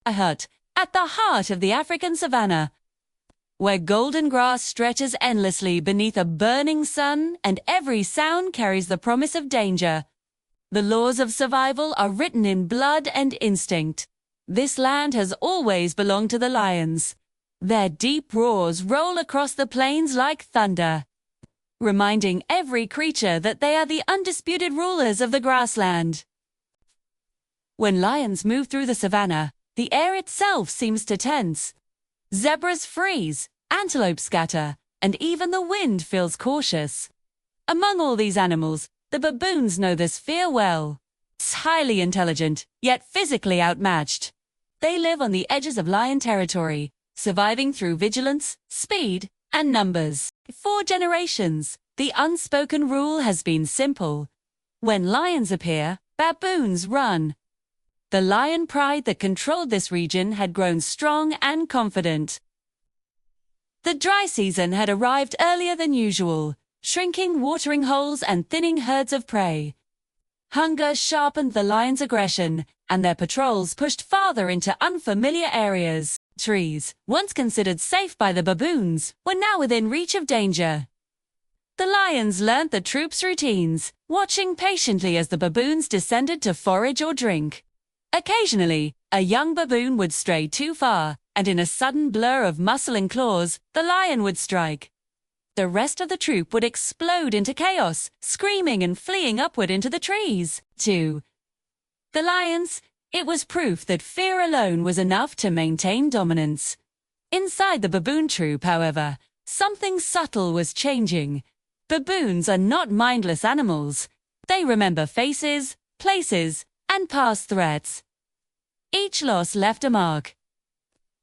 a hut at the heart of the African savannah, where golden grass stretches endlessly beneath a burning sun and every sound carries the promise of danger. The laws of survival are written in blood and instinct. This land has always belonged to the lions. Their deep roars roll across the plains like thunder, reminding every creature that they are the undisputed rulers of the grassland. When lions move through the savannah, the air itself seems to tense. Zebras freeze, antelopes scatter, and even the wind feels cautious. Among all these animals, the baboons know this fear well. It's highly intelligent, yet physically outmatched. They live on the edges of lion territory, surviving through vigilance, speed, and numbers. For generations, the unspoken rule has been simple. When lions appear, baboons run. The lion pride that controlled this region had grown strong and confident. The dry season had arrived earlier than usual, shrinking watering holes and thinning herds of prey. Hunger sharpened the lions' aggression, and their patrols pushed farther into unfamiliar areas. Trees, once considered safe by the baboons, were now within reach of danger. The lions learned the troops' routines, watching patiently as the baboons descended to forage or drink. Occasionally, a young baboon would stray too far, and in a sudden blur of muscle and claws, the lion would strike. The rest of the troop would explode into chaos, screaming and fleeing upward into the trees. To the lions, it was proof that fear alone was enough to maintain dominance. Inside the baboon troop, however, something subtle was changing. Baboons are not mindless animals. They remember faces, places, and past threats. Each loss left a mark.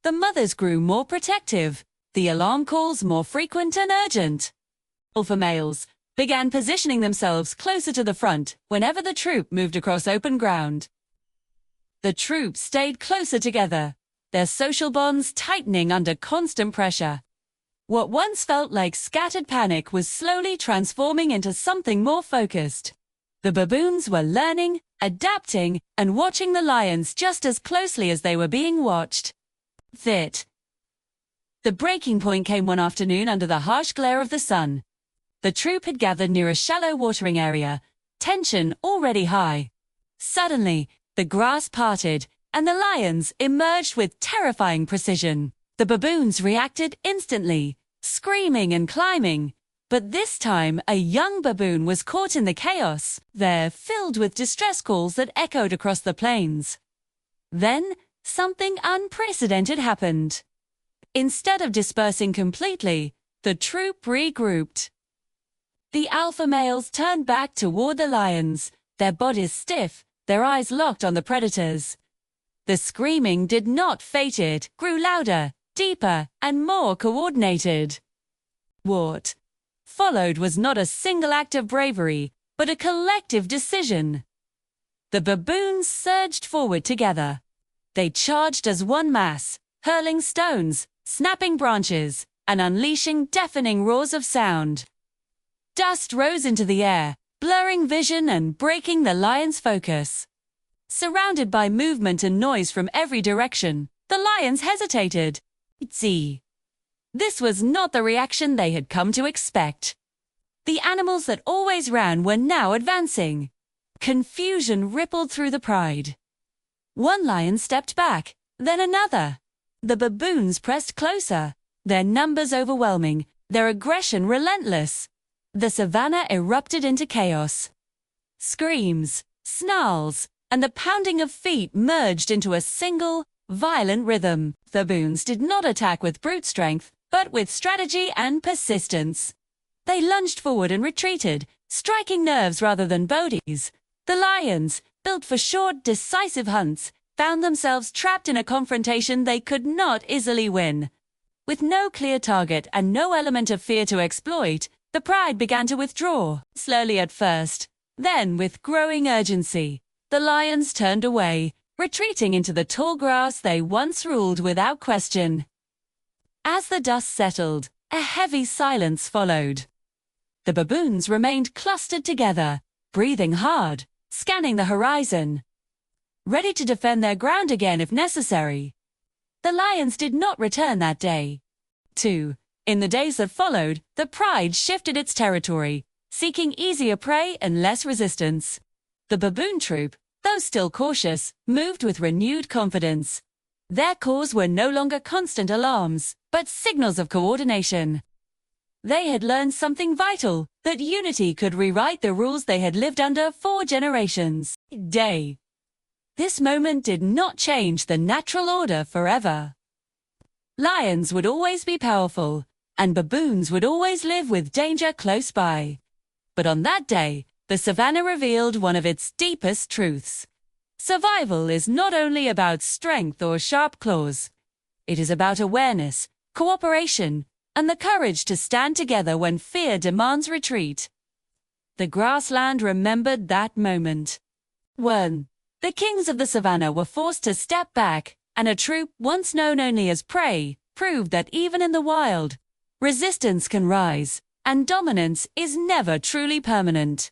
The mothers grew more protective, the alarm calls more frequent and urgent. Alpha males began positioning themselves closer to the front whenever the troop moved across open ground. The troops stayed closer together, their social bonds tightening under constant pressure. What once felt like scattered panic was slowly transforming into something more focused. The baboons were learning, adapting, and watching the lions just as closely as they were being watched. The breaking point came one afternoon under the harsh glare of the sun. The troop had gathered near a shallow watering area, tension already high. Suddenly, the grass parted, and the lions emerged with terrifying precision. The baboons reacted instantly, screaming and climbing. But this time, a young baboon was caught in the chaos, there filled with distress calls that echoed across the plains. Then, something unprecedented happened. Instead of dispersing completely, the troop regrouped. The alpha males turned back toward the lions, their bodies stiff, their eyes locked on the predators. The screaming did not fade, it grew louder, deeper, and more coordinated. What followed was not a single act of bravery, but a collective decision. The baboons surged forward together. They charged as one mass, hurling stones, snapping branches, and unleashing deafening roars of sound. Dust rose into the air, blurring vision and breaking the lions' focus. Surrounded by movement and noise from every direction, the lions hesitated. This was not the reaction they had come to expect. The animals that always ran were now advancing. Confusion rippled through the pride. One lion stepped back, then another. The baboons pressed closer, their numbers overwhelming, their aggression relentless. The savannah erupted into chaos. Screams, snarls, and the pounding of feet merged into a single, violent rhythm. The baboons did not attack with brute strength, but with strategy and persistence. They lunged forward and retreated, striking nerves rather than bodies. The lions, built for short, decisive hunts, found themselves trapped in a confrontation they could not easily win. With no clear target and no element of fear to exploit, the pride began to withdraw, slowly at first. Then, with growing urgency, the lions turned away, retreating into the tall grass they once ruled without question. As the dust settled, a heavy silence followed. The baboons remained clustered together, breathing hard, scanning the horizon, ready to defend their ground again if necessary. the lions did not return that day. 2. In the days that followed, the pride shifted its territory, seeking easier prey and less resistance. The baboon troop, though still cautious, moved with renewed confidence. Their calls were no longer constant alarms, but signals of coordination. They had learned something vital, that unity could rewrite the rules they had lived under for generations. Day. This moment did not change the natural order forever. Lions would always be powerful, and baboons would always live with danger close by. But on that day, the savannah revealed one of its deepest truths. Survival is not only about strength or sharp claws. It is about awareness, cooperation, and the courage to stand together when fear demands retreat. The grassland remembered that moment. 1. The kings of the savannah were forced to step back, and a troop once known only as prey proved that even in the wild, resistance can rise, and dominance is never truly permanent.